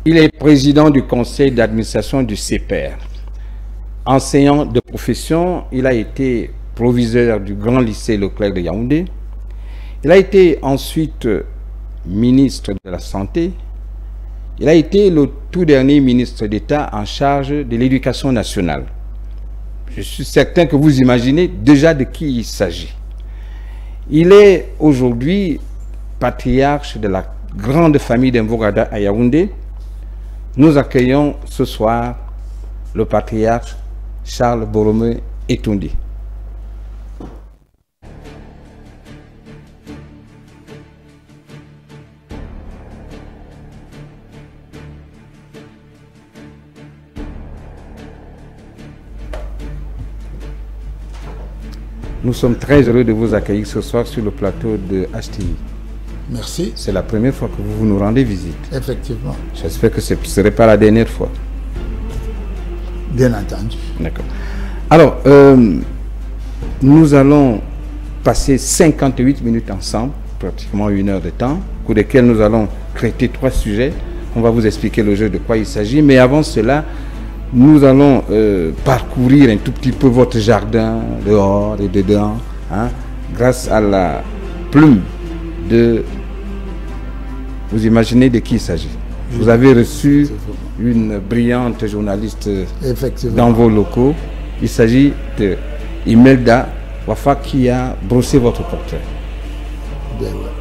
Il est président du conseil d'administration du CEPER. Enseignant de profession, il a été proviseur du Grand Lycée Leclerc de Yaoundé. Il a été ensuite ministre de la Santé. Il a été le tout dernier ministre d'État en charge de l'Éducation nationale. Je suis certain que vous imaginez déjà de qui il s'agit. Il est aujourd'hui patriarche de la grande famille d'Mvogada à Yaoundé. Nous accueillons ce soir le patriarche Charles Borromée Etoundi. Nous sommes très heureux de vous accueillir ce soir sur le plateau de HTV. Merci. C'est la première fois que vous nous rendez visite. Effectivement. J'espère que ce ne serait pas la dernière fois. Bien entendu. D'accord. Alors, nous allons passer 58 minutes ensemble, pratiquement 1 heure de temps, au cours desquels nous allons traiter 3 sujets. On va vous expliquer le jeu de quoi il s'agit. Mais avant cela, nous allons parcourir un tout petit peu votre jardin, dehors et dedans, hein, grâce à la plume de... Vous imaginez de qui il s'agit? Vous avez reçu une brillante journaliste dans vos locaux. Il s'agit de Imelda Wafa qui a brossé votre portrait. Bien, ouais.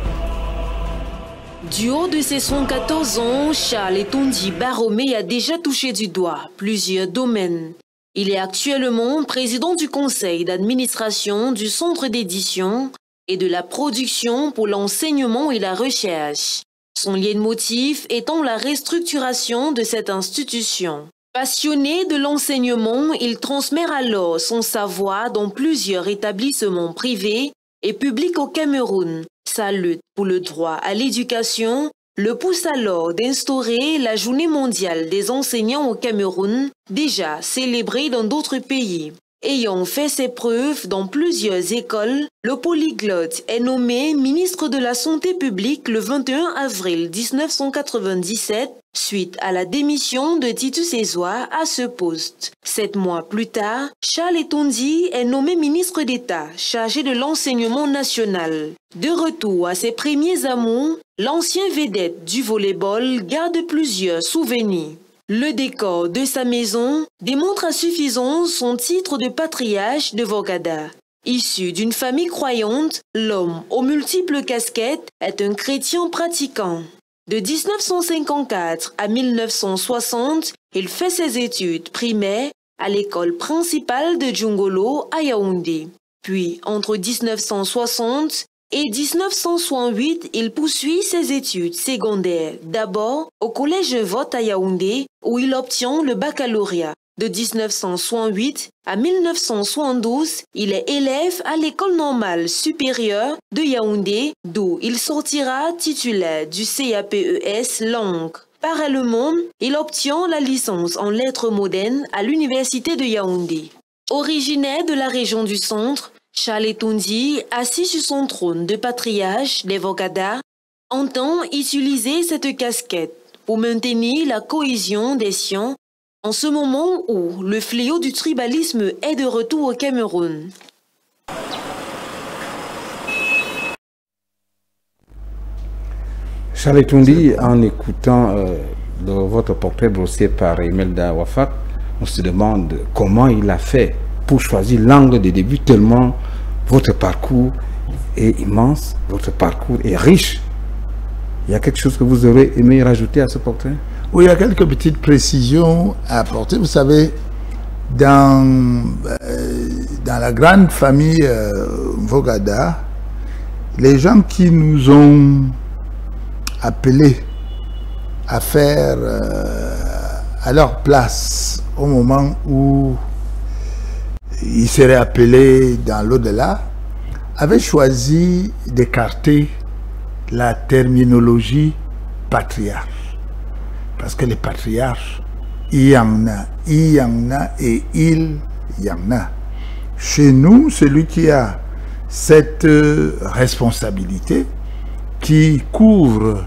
Du haut de ses 114 ans, Charles Etoundi Borromée a déjà touché du doigt plusieurs domaines. Il est actuellement président du conseil d'administration du centre d'édition et de la production pour l'enseignement et la recherche. Son leitmotiv étant la restructuration de cette institution. Passionné de l'enseignement, il transmet alors son savoir dans plusieurs établissements privés et publics au Cameroun. Sa lutte pour le droit à l'éducation le pousse alors d'instaurer la Journée mondiale des enseignants au Cameroun, déjà célébrée dans d'autres pays. Ayant fait ses preuves dans plusieurs écoles, le polyglotte est nommé ministre de la Santé publique le 21 avril 1997, suite à la démission de Titus Ezoa à ce poste. 7 mois plus tard, Charles Etoundi est nommé ministre d'État chargé de l'enseignement national. De retour à ses premiers amours, l'ancien vedette du volleyball garde plusieurs souvenirs. Le décor de sa maison démontre à suffisance son titre de patriarche de Vogada. Issu d'une famille croyante, l'homme aux multiples casquettes est un chrétien pratiquant. De 1954 à 1960, il fait ses études primaires à l'école principale de Djungolo à Yaoundé. Puis, entre 1960 et 1968, il poursuit ses études secondaires, d'abord au collège Vote à Yaoundé, où il obtient le baccalauréat. De 1968 à 1972, il est élève à l'école normale supérieure de Yaoundé, d'où il sortira titulaire du CAPES langue. Parallèlement, il obtient la licence en lettres modernes à l'université de Yaoundé. Originaire de la région du centre, Charles Etoundi, assis sur son trône de patriarche des Vogada, entend utiliser cette casquette pour maintenir la cohésion des siens en ce moment où le fléau du tribalisme est de retour au Cameroun. Charles Etoundi, en écoutant votre portrait brossé par Imelda Wafa, on se demande comment il a fait pour choisir l'angle de début, tellement votre parcours est immense, votre parcours est riche. Il y a quelque chose que vous aurez aimé rajouter à ce portrait? Oui, il y a quelques petites précisions à apporter. Vous savez, dans la grande famille Vogada, les gens qui nous ont appelés à faire à leur place au moment où ils seraient appelés dans l'au-delà, avaient choisi d'écarter la terminologie patriarche. Parce que les patriarches, il y en a et il y en a. Chez nous, celui qui a cette responsabilité, qui couvre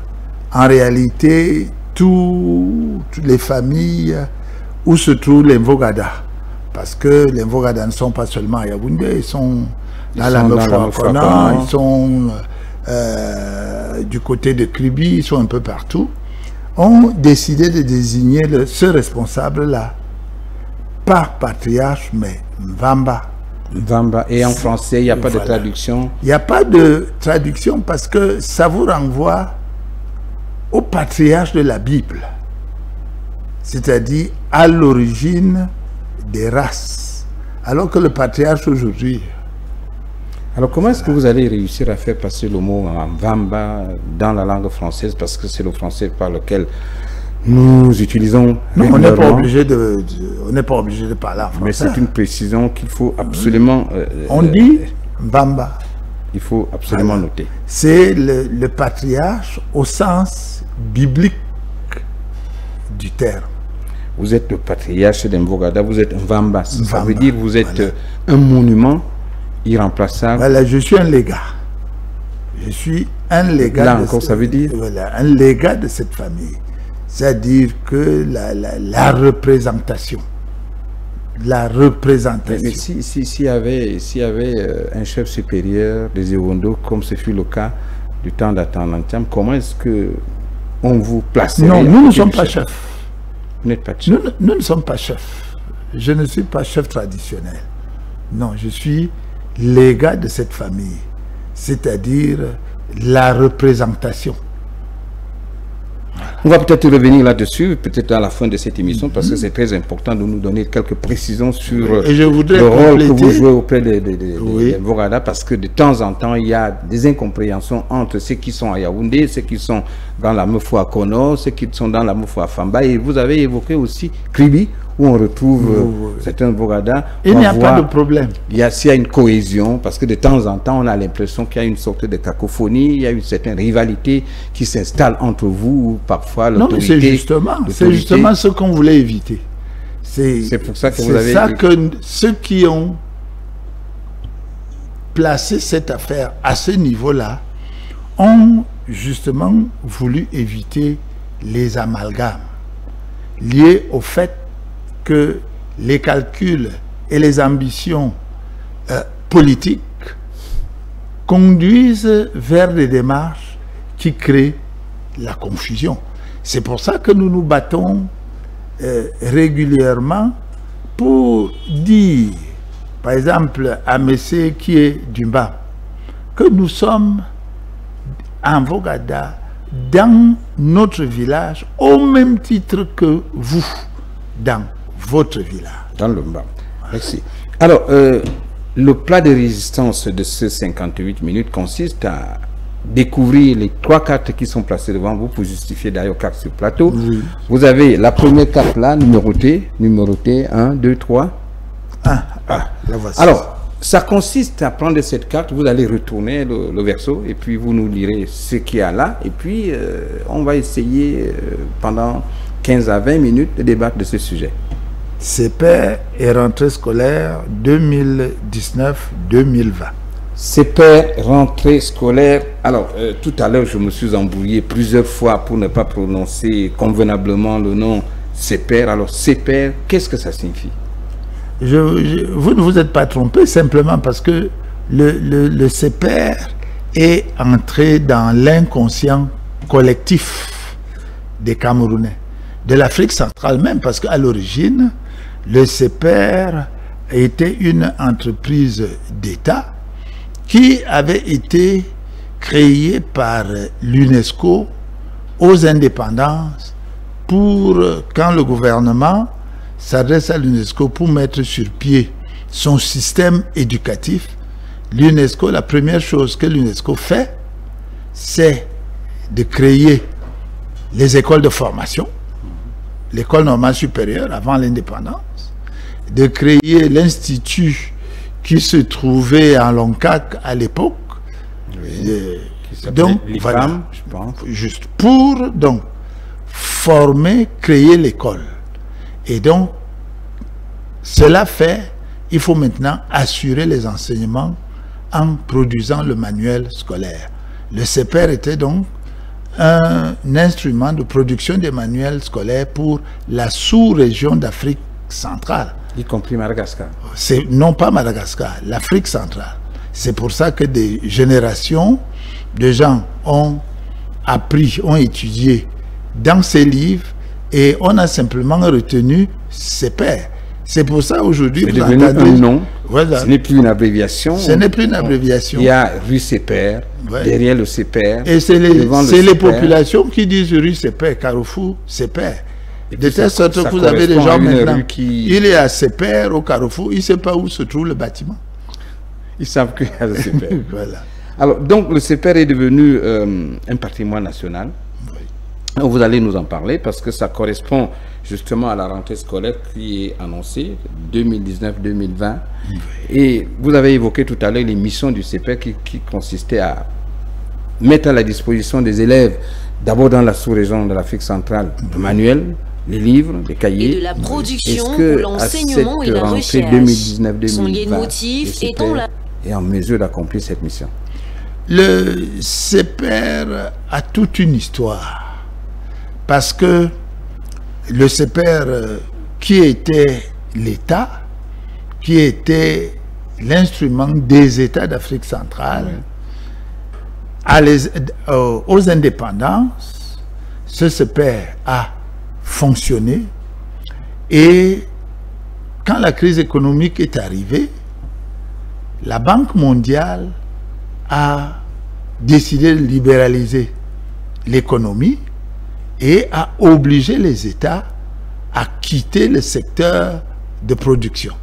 en réalité toutes les familles où se trouvent les Mvogada. Parce que les Mvogada ne sont pas seulement à Yaoundé, ils sont dans la Mefouakona, ils sont du côté de Kribi, ils sont un peu partout, ont décidé de désigner ce responsable-là, pas patriarche, mais Mvamba. Mvamba. Et en français, il n'y a pas de traduction? Il n'y a pas de traduction parce que ça vous renvoie au patriarche de la Bible, c'est-à-dire à l'origine des races, alors que le patriarche aujourd'hui... Alors comment est-ce que vous allez réussir à faire passer le mot Mvamba dans la langue française, parce que c'est le français par lequel nous utilisons? Non, on n'est pas obligé de parler en français. Mais c'est une précision qu'il faut absolument... on dit Mvamba. Il faut absolument noter. C'est le patriarche au sens biblique du terme. Vous êtes le patriarche d'Mvogada, vous êtes Mvamba. Ça veut dire que vous êtes un monument irremplaçable. Voilà, je suis un légat. Je suis un légat. Là encore, ça veut dire? Voilà, un légat de cette famille. C'est-à-dire que la représentation. La représentation. Mais s'il y avait un chef supérieur des Ewondo, comme ce fut le cas du temps d'Atanantiam, comment est-ce que on vous placerait? Non, nous ne sommes pas chefs. Vous n'êtes pas chef. Nous ne sommes pas chefs. Je ne suis pas chef traditionnel. Non, je suis légat de cette famille. C'est-à-dire la représentation. On va peut-être revenir là-dessus, peut-être à la fin de cette émission, parce que c'est très important de nous donner quelques précisions sur le rôle que vous jouez auprès des Mvogada, parce que de temps en temps, il y a des incompréhensions entre ceux qui sont à Yaoundé, ceux qui sont dans la Mefouakona, ceux qui sont dans la Mefouafamba. Et vous avez évoqué aussi Kribi, où on retrouve certains Mvogada. Il n'y a pas de problème. S'il y a une cohésion, parce que de temps en temps, on a l'impression qu'il y a une sorte de cacophonie, il y a une certaine rivalité qui s'installe entre vous, ou parfois l'autorité. Non, mais c'est justement ce qu'on voulait éviter. C'est pour ça que vous avez... C'est ça que ceux qui ont placé cette affaire à ce niveau-là ont justement voulu éviter les amalgames liés au fait que les calculs et les ambitions politiques conduisent vers des démarches qui créent la confusion. C'est pour ça que nous nous battons régulièrement pour dire, par exemple, à Messé qui est d'Umba, que nous sommes en Mvogada dans notre village au même titre que vous dans votre village. Dans le Mba. Merci. Alors, le plat de résistance de ces 58 minutes consiste à découvrir les 3 cartes qui sont placées devant vous pour justifier d'ailleurs carte sur plateau. Oui. Vous avez la première carte là, numérotée 1, 2, 3. La voici. Alors, ça consiste à prendre cette carte, vous allez retourner le verso et puis vous nous direz ce qu'il y a là et puis on va essayer pendant 15 à 20 minutes de débattre de ce sujet. CEPER et rentrée scolaire 2019-2020. CEPER, rentrée scolaire. Alors, tout à l'heure, je me suis embrouillé plusieurs fois pour ne pas prononcer convenablement le nom CEPER. Alors, CEPER, qu'est-ce que ça signifie? Vous ne vous êtes pas trompé, simplement parce que le CEPER est entré dans l'inconscient collectif des Camerounais, de l'Afrique centrale même, parce qu'à l'origine, le CEPER était une entreprise d'État qui avait été créée par l'UNESCO aux indépendances pour, quand le gouvernement s'adresse à l'UNESCO pour mettre sur pied son système éducatif, l'UNESCO, la première chose que l'UNESCO fait, c'est de créer les écoles de formation, l'école normale supérieure avant l'indépendance, de créer l'institut qui se trouvait en Loncac à l'époque, donc voilà, je pense, juste pour donc former, créer l'école. Et donc cela fait, il faut maintenant assurer les enseignements en produisant le manuel scolaire. Le CEPER était donc un instrument de production des manuels scolaires pour la sous-région d'Afrique centrale. Y compris Madagascar. Non pas Madagascar, l'Afrique centrale. C'est pour ça que des générations de gens ont appris, ont étudié dans ces livres et on a simplement retenu CEPER. C'est pour ça aujourd'hui vous entendez un nom. Voilà. Ce n'est plus une abréviation. Ce n'est plus une abréviation. Il y a rue CEPER, derrière le CEPER. Et c'est les populations qui disent rue CEPER, Carrefour CEPER. De telle sorte que vous avez des gens maintenant. Il est à CEPER, au Carrefour, il ne sait pas où se trouve le bâtiment. Ils savent qu'il y a le CEPER. Voilà. Alors, donc, le CEPER est devenu un patrimoine national. Oui. Vous allez nous en parler parce que ça correspond justement à la rentrée scolaire qui est annoncée, 2019-2020. Oui. Et vous avez évoqué tout à l'heure les missions du CEPER qui consistaient à mettre à la disposition des élèves, d'abord dans la sous-région de l'Afrique centrale, de manuels, les livres, les cahiers. Et de la production pour l'enseignement et la recherche. 2019-2020, son lien de motif étant là. Est en mesure d'accomplir cette mission. Le CEPER a toute une histoire. Parce que le CEPER, qui était l'État, qui était l'instrument des États d'Afrique centrale, aux indépendances, ce CEPER a fonctionné. Et quand la crise économique est arrivée, la Banque mondiale a décidé de libéraliser l'économie et a obligé les États à quitter le secteur de production.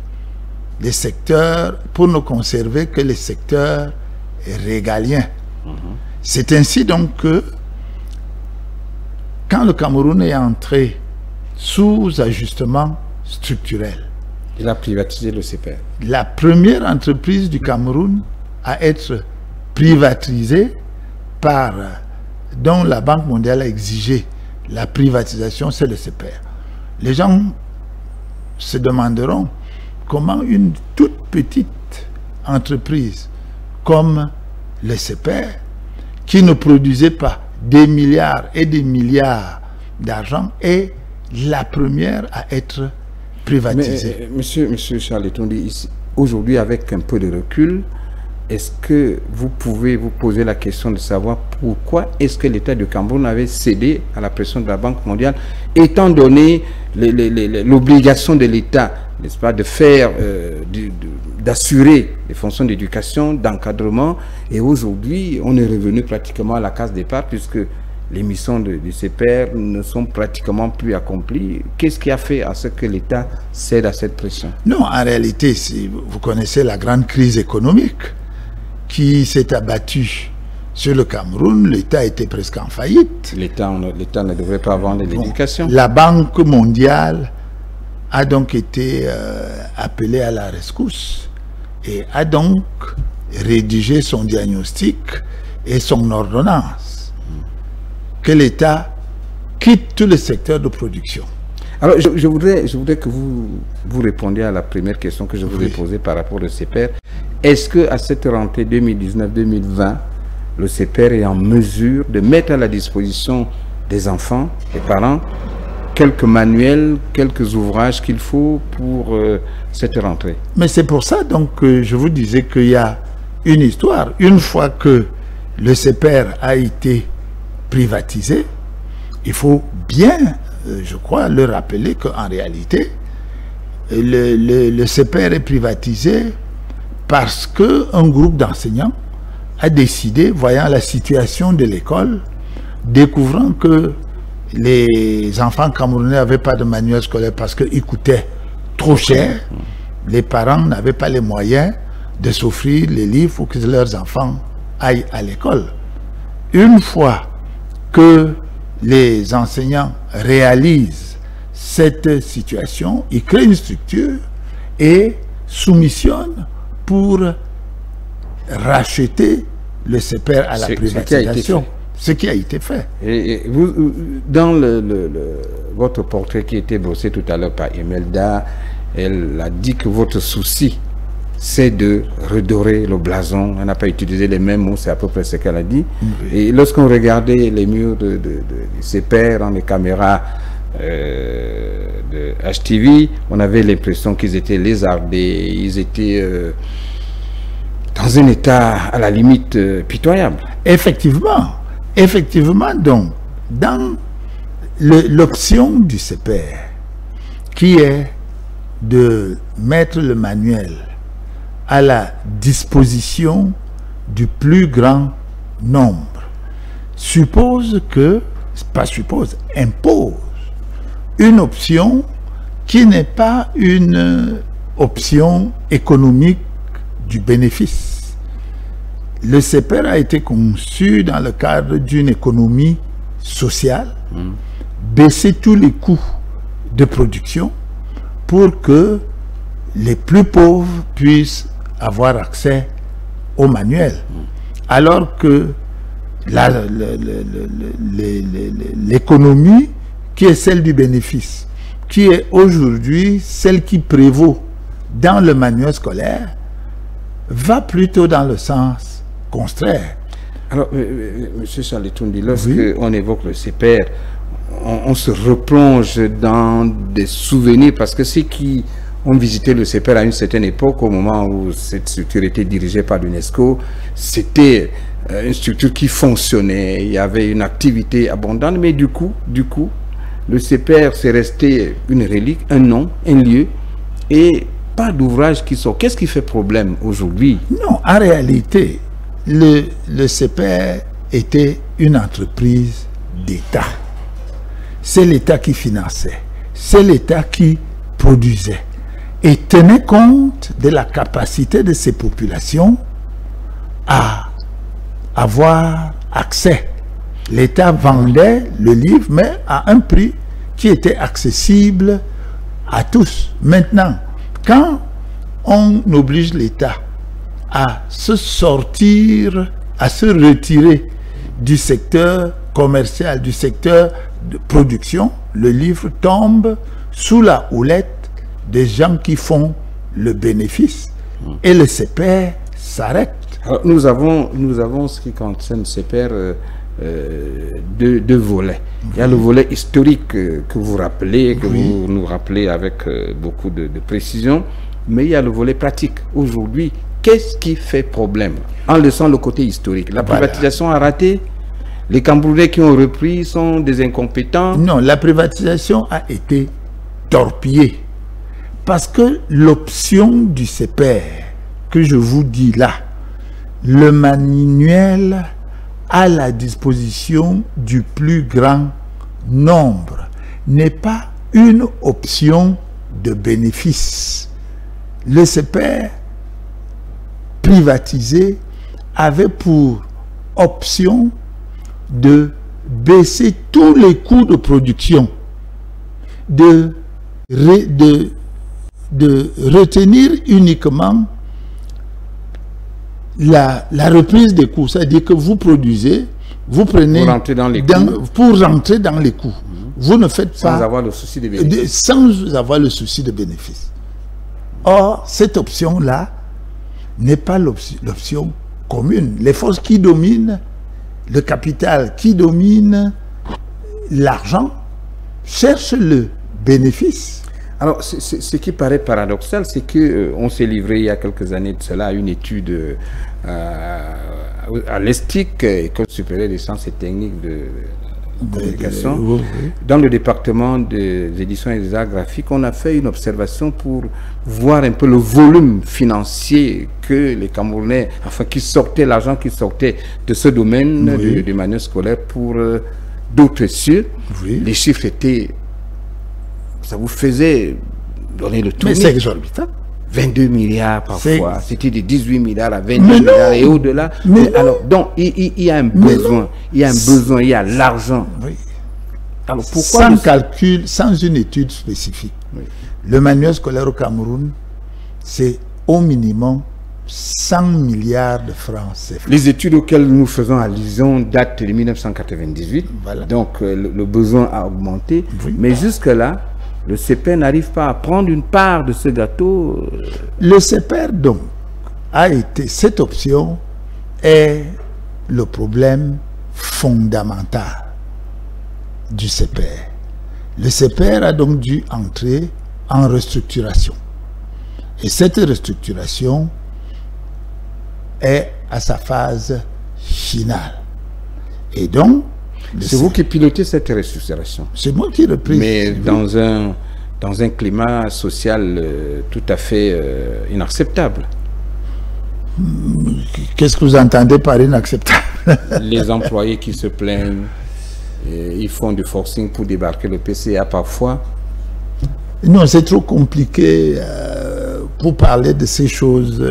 Les secteurs, pour ne conserver que les secteurs régaliens. C'est ainsi donc que, quand le Cameroun est entré sous ajustement structurel, il a privatisé le CEPER. La première entreprise du Cameroun à être privatisée dont la Banque mondiale a exigé la privatisation, c'est le CEPER. Les gens se demanderont comment une toute petite entreprise comme le CEPER, qui ne produisait pas des milliards et des milliards d'argent, est la première à être privatisée. Mais, monsieur Charles Etondi, aujourd'hui, avec un peu de recul, est-ce que vous pouvez vous poser la question de savoir pourquoi est-ce que l'État du Cameroun avait cédé à la pression de la Banque mondiale, étant donné l'obligation de l'État, n'est-ce pas, de faire, d'assurer les fonctions d'éducation, d'encadrement, et aujourd'hui, on est revenu pratiquement à la case départ, puisque les missions du CEPER ne sont pratiquement plus accomplies. Qu'est-ce qui a fait à ce que l'État cède à cette pression? Non, en réalité, vous connaissez la grande crise économique qui s'est abattue sur le Cameroun. L'État était presque en faillite. L'État ne devrait pas avoir de l'éducation. La Banque mondiale a donc été appelée à la rescousse et a donc rédigé son diagnostic et son ordonnance que l'État quitte tout le secteur de production. Alors, je voudrais que vous répondiez à la première question que je vous ai posée par rapport au CEPER. Est-ce qu'à cette rentrée 2019-2020, le CEPER est en mesure de mettre à la disposition des enfants, des parents, quelques manuels, quelques ouvrages qu'il faut pour cette rentrée? Mais c'est pour ça donc que je vous disais qu'il y a une histoire. Une fois que le CEPER a été privatisé, il faut bien, je crois, le rappeler qu'en réalité, le CEPER est privatisé parce qu'un groupe d'enseignants a décidé, voyant la situation de l'école, découvrant que les enfants camerounais n'avaient pas de manuel scolaire parce qu'ils coûtaient trop cher, les parents n'avaient pas les moyens de s'offrir les livres pour que leurs enfants aillent à l'école. Une fois que les enseignants réalisent cette situation, ils créent une structure et soumissionnent pour racheter le CEPER à la privatisation. Ce qui a été fait. Et vous, dans votre portrait qui a été brossé tout à l'heure par Imelda, elle a dit que votre souci c'est de redorer le blason. On n'a pas utilisé les mêmes mots, c'est à peu près ce qu'elle a dit. Et lorsqu'on regardait les murs de CPR dans les caméras de HTV, on avait l'impression qu'ils étaient lézardés, ils étaient dans un état à la limite pitoyable. Effectivement, donc, dans l'option du CPR, qui est de mettre le manuel à la disposition du plus grand nombre, impose une option qui n'est pas une option économique du bénéfice. Le CPR a été conçu dans le cadre d'une économie sociale, baisser tous les coûts de production pour que les plus pauvres puissent avoir accès au manuel. Alors que l'économie qui est celle du bénéfice, qui est aujourd'hui celle qui prévaut dans le manuel scolaire, va plutôt dans le sens contraire. Alors, M. Charles-Toundi, lorsqu'on évoque le CPR, on se replonge dans des souvenirs, parce que ceux qui ont visité le CPR à une certaine époque, au moment où cette structure était dirigée par l'UNESCO, c'était une structure qui fonctionnait, il y avait une activité abondante, mais du coup, le CPR c'est resté une relique, un nom, un lieu, et pas d'ouvrage qui sort. Qu'est-ce qui fait problème aujourd'hui? Non, en réalité, le CPR était une entreprise d'État. C'est l'État qui finançait, c'est l'État qui produisait et tenait compte de la capacité de ces populations à avoir accès. L'État vendait le livre, mais à un prix qui était accessible à tous. Maintenant, quand on oblige l'État à se sortir, à se retirer du secteur commercial, du secteur de production, le livre tombe sous la houlette des gens qui font le bénéfice et le CPR s'arrête. Nous avons ce qui concerne le CPR deux volets. Il y a le volet historique que vous rappelez, que vous nous rappelez avec beaucoup de précision, mais il y a le volet pratique. Aujourd'hui, qu'est-ce qui fait problème? En laissant le côté historique, la privatisation a raté. Les Camerounais qui ont repris sont des incompétents. Non, la privatisation a été torpillée. Parce que l'option du CPR, que je vous dis là, le manuel à la disposition du plus grand nombre, n'est pas une option de bénéfice. Le CPR privatisé avait pour option de baisser tous les coûts de production, de retenir uniquement la reprise des coûts. C'est-à-dire que vous produisez, vous prenez pour rentrer dans les coûts. Pour rentrer dans les coûts. Vous ne faites pas... Sans avoir le souci de bénéfice. Sans avoir le souci de bénéfice. Or, cette option-là n'est pas l'option commune. Les forces qui dominent le capital, qui domine l'argent, cherchent le bénéfice. Alors, ce qui paraît paradoxal, c'est qu'on s'est livré il y a quelques années de cela à une étude à l'ESTIC, École supérieure des sciences et techniques de communication. Dans le département des éditions et des arts graphiques, on a fait une observation pour voir un peu le volume financier que les Camerounais, enfin qui sortait, l'argent qui sortait de ce domaine du manuel scolaire pour d'autres cieux. Les chiffres étaient... Ça vous faisait donner le tournis. Mais c'est exorbitant. 22 milliards parfois. C'était de 18 milliards à 22 milliards et au-delà. Alors, donc, il y a un besoin. Il y a un besoin, il y a l'argent. Alors, pourquoi sans calcul, sans une étude spécifique. Le manuel scolaire au Cameroun, c'est au minimum 100 milliards de francs CFA. Les études auxquelles nous faisons allusion datent de 1998. Donc, le besoin a augmenté. Mais jusque-là, le CPR n'arrive pas à prendre une part de ce gâteau. Le CPR, donc, cette option est le problème fondamental du CPR. Le CPR a donc dû entrer en restructuration. Et cette restructuration est à sa phase finale. Et donc... C'est vous qui pilotez cette restructuration. C'est moi qui reprise. Mais dans un climat social tout à fait inacceptable. Qu'est-ce que vous entendez par inacceptable? Les employés qui se plaignent, ils font du forcing pour débarquer le PCA parfois. Non, c'est trop compliqué pour parler de ces choses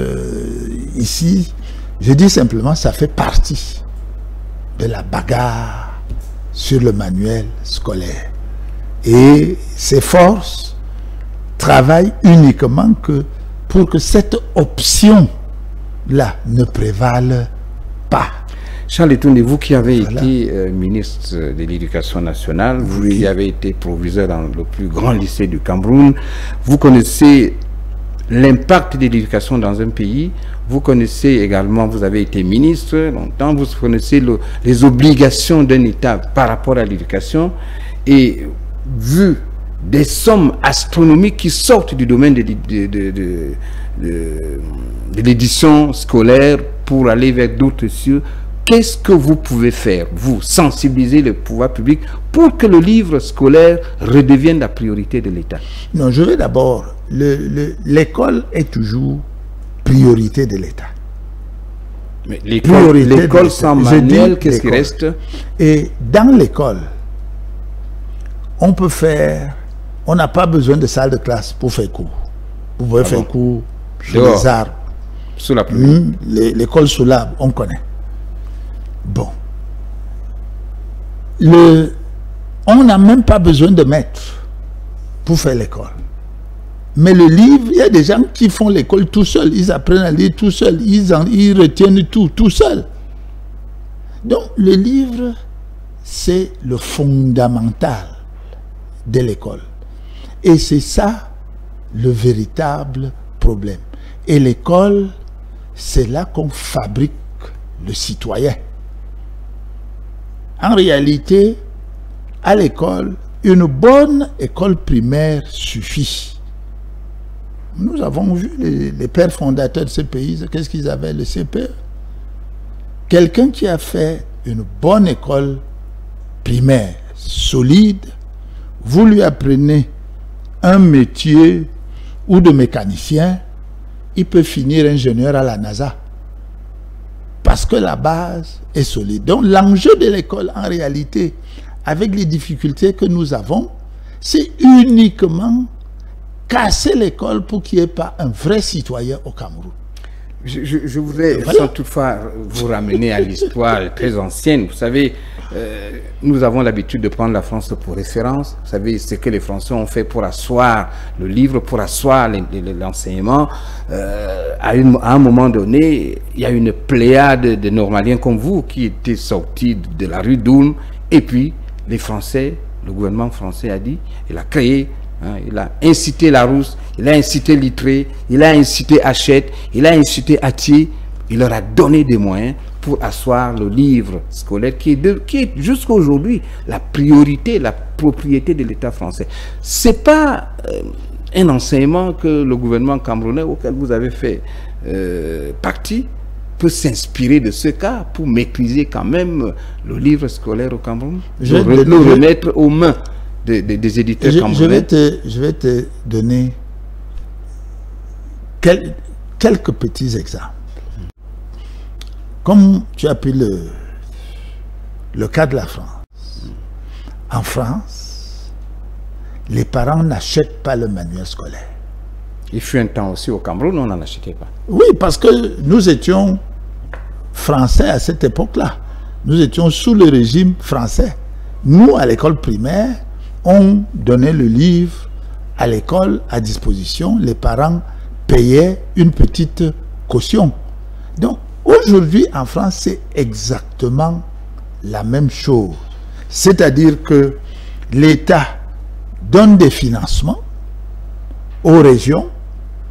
ici. Je dis simplement, ça fait partie de la bagarre sur le manuel scolaire. Et ces forces travaillent uniquement pour que cette option-là ne prévale pas. Charles Etoundé, vous qui avez été ministre de l'Éducation nationale, vous qui avez été proviseur dans le plus grand lycée du Cameroun, vous connaissez l'impact de l'éducation dans un pays, vous connaissez également, vous avez été ministre longtemps, vous connaissez les obligations d'un État par rapport à l'éducation, et vu des sommes astronomiques qui sortent du domaine de l'édition scolaire pour aller vers d'autres cieux, qu'est-ce que vous pouvez faire, vous, sensibiliser le pouvoir public pour que le livre scolaire redevienne la priorité de l'État? Non, je vais d'abord, l'école est toujours priorité de l'État. Mais l'école sans manuel, qu'est-ce qui reste? Et dans l'école, on peut faire, on n'a pas besoin de salle de classe pour faire cours. Vous pouvez faire cours sur les arbres. Sous la pluie. L'école sous l'arbre, on connaît. Bon. On n'a même pas besoin de maître pour faire l'école. Mais le livre, il y a des gens qui font l'école tout seuls. Ils apprennent à lire tout seuls. Ils retiennent tout seul. Donc, le livre, c'est le fondamental de l'école. Et c'est ça le véritable problème. Et l'école, c'est là qu'on fabrique le citoyen. En réalité, à l'école, une bonne école primaire suffit. Nous avons vu les pères fondateurs de ce pays, qu'est-ce qu'ils avaient, le CPE? Quelqu'un qui a fait une bonne école primaire, solide, vous lui apprenez un métier ou de mécanicien, il peut finir ingénieur à la NASA. Parce que la base est solide. Donc l'enjeu de l'école, en réalité, avec les difficultés que nous avons, c'est uniquement casser l'école pour qu'il n'y ait pas un vrai citoyen au Cameroun. Je voudrais sans toutefois vous ramener à l'histoire très ancienne. Vous savez, nous avons l'habitude de prendre la France pour référence. Vous savez ce que les Français ont fait pour asseoir le livre, pour asseoir l'enseignement. À un moment donné, il y a une pléiade de normaliens comme vous qui étaient sortis de la rue d'Ulm. Et puis, les Français, le gouvernement français a dit, il a créé, il a incité Larousse, il a incité Littré, il a incité Hachette, il a incité Atier. Il leur a donné des moyens pour asseoir le livre scolaire qui est jusqu'à aujourd'hui la priorité, la propriété de l'État français. Ce n'est pas un enseignement que le gouvernement camerounais auquel vous avez fait partie peut s'inspirer de ce cas pour maîtriser quand même le livre scolaire au Cameroun, le remettre aux mains des éditeurs camerounais. Je vais te donner quelques petits exemples. Comme tu as pris le cas de la France. En France, les parents n'achètent pas le manuel scolaire. Il fut un temps aussi au Cameroun, on n'en achetait pas. Oui, parce que nous étions français à cette époque-là. Nous étions sous le régime français. Nous, à l'école primaire, on donnait le livre à l'école à disposition. Les parents payaient une petite caution. Donc, aujourd'hui, en France, c'est exactement la même chose. C'est-à-dire que l'État donne des financements aux régions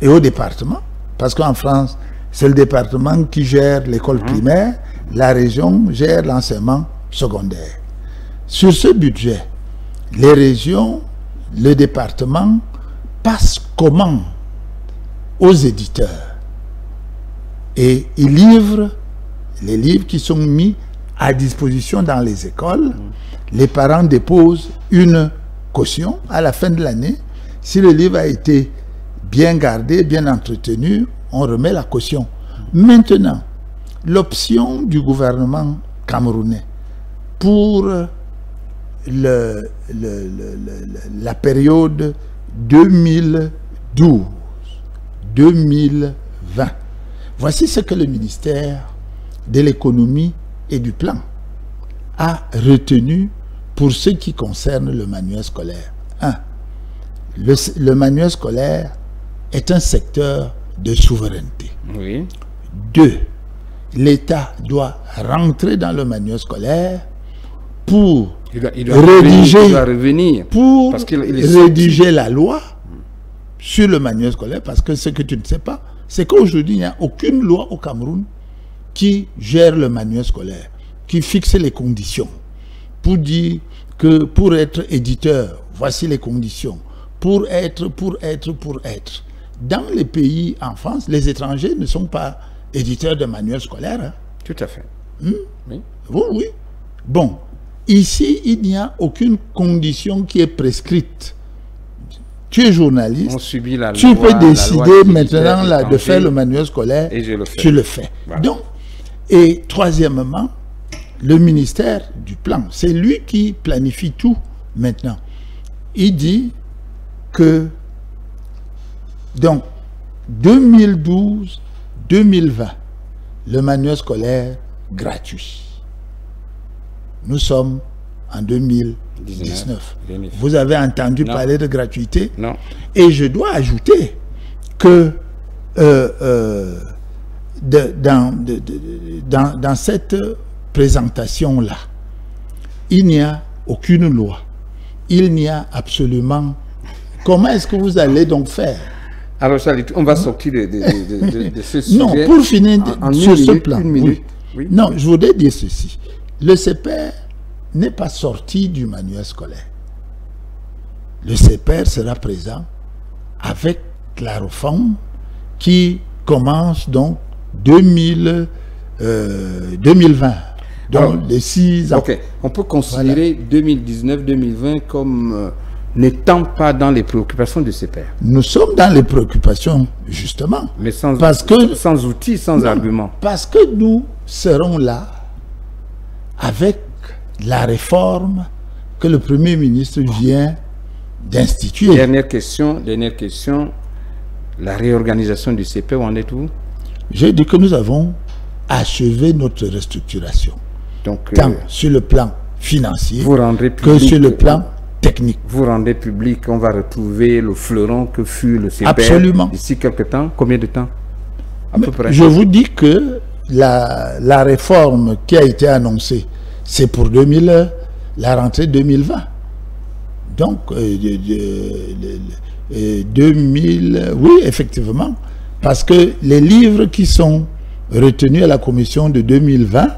et aux départements, parce qu'en France, c'est le département qui gère l'école primaire, la région gère l'enseignement secondaire. Sur ce budget, les régions, le département passent commande aux éditeurs et ils livrent les livres qui sont mis à disposition dans les écoles. Les parents déposent une caution à la fin de l'année. Si le livre a été bien gardé, bien entretenu, on remet la caution. Maintenant, l'option du gouvernement camerounais pour la période 2012-2020, voici ce que le ministère de l'économie et du plan a retenu pour ce qui concerne le manuel scolaire. 1. Le manuel scolaire est un secteur de souveraineté. Oui. 2. L'État doit rentrer dans le manuel scolaire pour rédiger la loi sur le manuel scolaire, parce que ce que tu ne sais pas, c'est qu'aujourd'hui, il n'y a aucune loi au Cameroun qui gère le manuel scolaire, qui fixe les conditions, pour dire que pour être éditeur, voici les conditions. Pour être. Dans les pays en France, les étrangers ne sont pas éditeurs de manuels scolaires. Hein. Tout à fait. Oui. Oui. Bon, ici, il n'y a aucune condition qui est prescrite. Tu es journaliste, on subit la tu loi, peux décider maintenant là, de faire le manuel scolaire, et je le fais. Tu le fais. Voilà. Donc, et troisièmement, le ministère du plan, c'est lui qui planifie tout maintenant. Il dit que, donc, 2012-2020, le manuel scolaire gratuit. Nous sommes en 2019. Vous avez entendu parler de gratuité? Non. Et je dois ajouter que dans cette présentation-là, il n'y a aucune loi. Il n'y a absolument... Comment est-ce que vous allez donc faire? Alors, Charlie, on va sortir de ce sujet. Non, pour finir sur ce plan. Oui. Non, je voudrais dire ceci. Le CPR n'est pas sorti du manuel scolaire. Le CPR sera présent avec la réforme qui commence donc 2020. Donc, alors, les 6 ans. Ok, on peut considérer 2019-2020 comme n'étant pas dans les préoccupations du CPR. Nous sommes dans les préoccupations, justement. Mais sans outils, sans arguments. Parce que nous serons là avec la réforme que le Premier ministre vient d'instituer. Dernière question. La réorganisation du CPR, où en êtes-vous? J'ai dit que nous avons achevé notre restructuration. Donc, tant sur le plan financier que sur le plan technique. Vous rendez public, on va retrouver le fleuron que fut le CPR. Absolument. D'ici quelques temps. Combien de temps à peu près? Je vous dis que la réforme qui a été annoncée, c'est pour la rentrée 2020. Donc, 2000, oui, effectivement. Parce que les livres qui sont retenus à la commission de 2020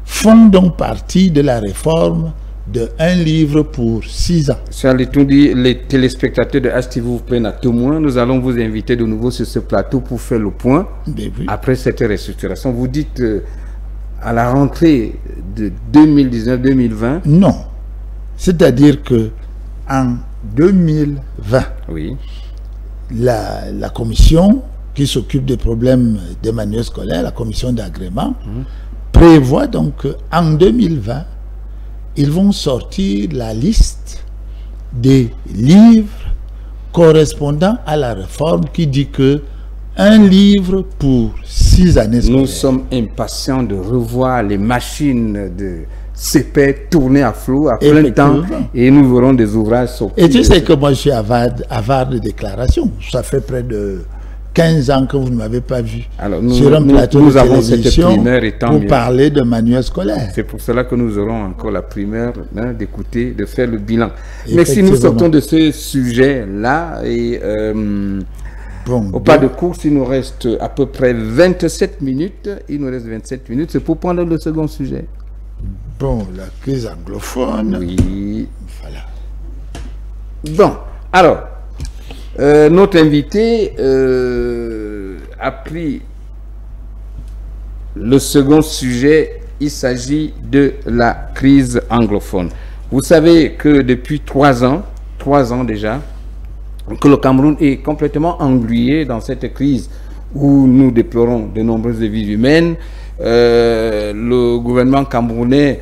font donc partie de la réforme de un livre pour 6 ans. Charles Etoundi, les téléspectateurs de HTV vous prennent à témoin. Nous allons vous inviter de nouveau sur ce plateau pour faire le point. Oui. Après cette restructuration. Vous dites à la rentrée de 2019-2020. Non. C'est-à-dire que en 2020, oui, la commission qui s'occupe des problèmes des manuels scolaires, la commission d'agrément, prévoit donc qu'en 2020, ils vont sortir la liste des livres correspondant à la réforme qui dit que un livre pour 6 années scolaires. Nous sommes impatients de revoir les machines de CPR tourner à flot, à plein temps, et nous verrons des ouvrages sortis. Et tu sais que moi je suis avare de déclarations. Ça fait près de 15 ans que vous ne m'avez pas vu. Alors, sur un plateau de avons cette primeur pour parler de manuel scolaire. C'est pour cela que nous aurons encore la primeur d'écouter, de faire le bilan. Mais si nous sortons de ce sujet-là, et Bon, Au pas de course, il nous reste à peu près 27 minutes. Il nous reste 27 minutes. C'est pour prendre le second sujet. Bon, la crise anglophone. Oui. Voilà. Bon, alors, notre invité a pris le second sujet. Il s'agit de la crise anglophone. Vous savez que depuis 3 ans déjà, que le Cameroun est complètement englué dans cette crise où nous déplorons de nombreuses vies humaines. Le gouvernement camerounais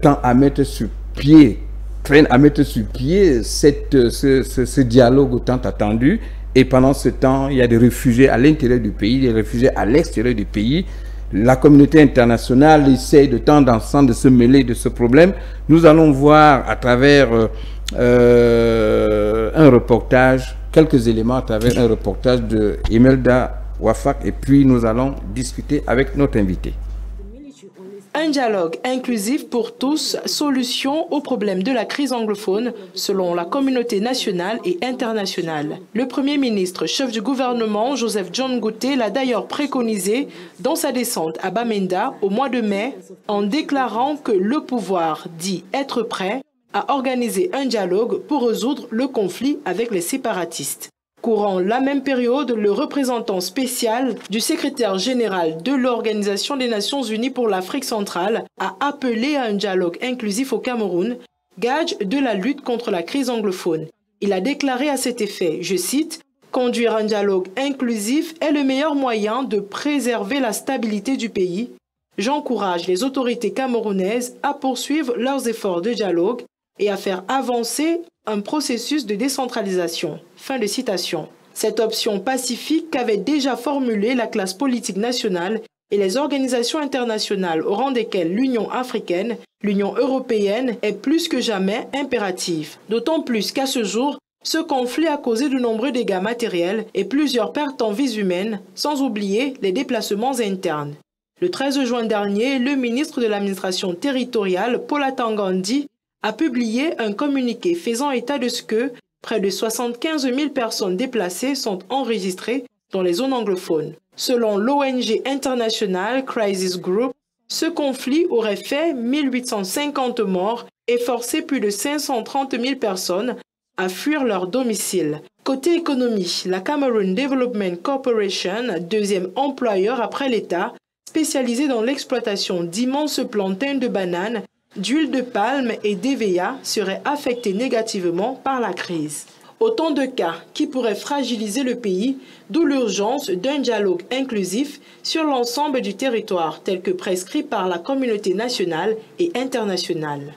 tend à mettre sur pied, traîne à mettre sur pied ce dialogue tant attendu. Et pendant ce temps, il y a des réfugiés à l'intérieur du pays, des réfugiés à l'extérieur du pays. La communauté internationale essaie de temps en temps de se mêler de ce problème. Nous allons voir à travers un reportage, quelques éléments à travers un reportage de Imelda Wafak, et puis nous allons discuter avec notre invité. Un dialogue inclusif pour tous, solution aux problèmes de la crise anglophone, selon la communauté nationale et internationale. Le Premier ministre, chef du gouvernement, Joseph John Ngouté, l'a d'ailleurs préconisé dans sa descente à Bamenda au mois de mai, en déclarant que le pouvoir dit être prêt à organiser un dialogue pour résoudre le conflit avec les séparatistes. Courant la même période, le représentant spécial du secrétaire général de l'Organisation des Nations Unies pour l'Afrique centrale a appelé à un dialogue inclusif au Cameroun, gage de la lutte contre la crise anglophone. Il a déclaré à cet effet, je cite, « Conduire un dialogue inclusif est le meilleur moyen de préserver la stabilité du pays. J'encourage les autorités camerounaises à poursuivre leurs efforts de dialogue et à faire avancer un processus de décentralisation. » Fin de citation. Cette option pacifique qu'avait déjà formulée la classe politique nationale et les organisations internationales au rang desquelles l'Union africaine, l'Union européenne est plus que jamais impérative. D'autant plus qu'à ce jour, ce conflit a causé de nombreux dégâts matériels et plusieurs pertes en vies humaines, sans oublier les déplacements internes. Le 13 juin dernier, le ministre de l'administration territoriale, Paul Atangandi, a publié un communiqué faisant état de ce que près de 75 000 personnes déplacées sont enregistrées dans les zones anglophones. Selon l'ONG internationale Crisis Group, ce conflit aurait fait 1850 morts et forcé plus de 530 000 personnes à fuir leur domicile. Côté économie, la Cameroon Development Corporation, deuxième employeur après l'État, spécialisé dans l'exploitation d'immenses plantains de bananes, d'huile de palme et d'EVA, serait affectée négativement par la crise. Autant de cas qui pourraient fragiliser le pays, d'où l'urgence d'un dialogue inclusif sur l'ensemble du territoire, tel que prescrit par la communauté nationale et internationale.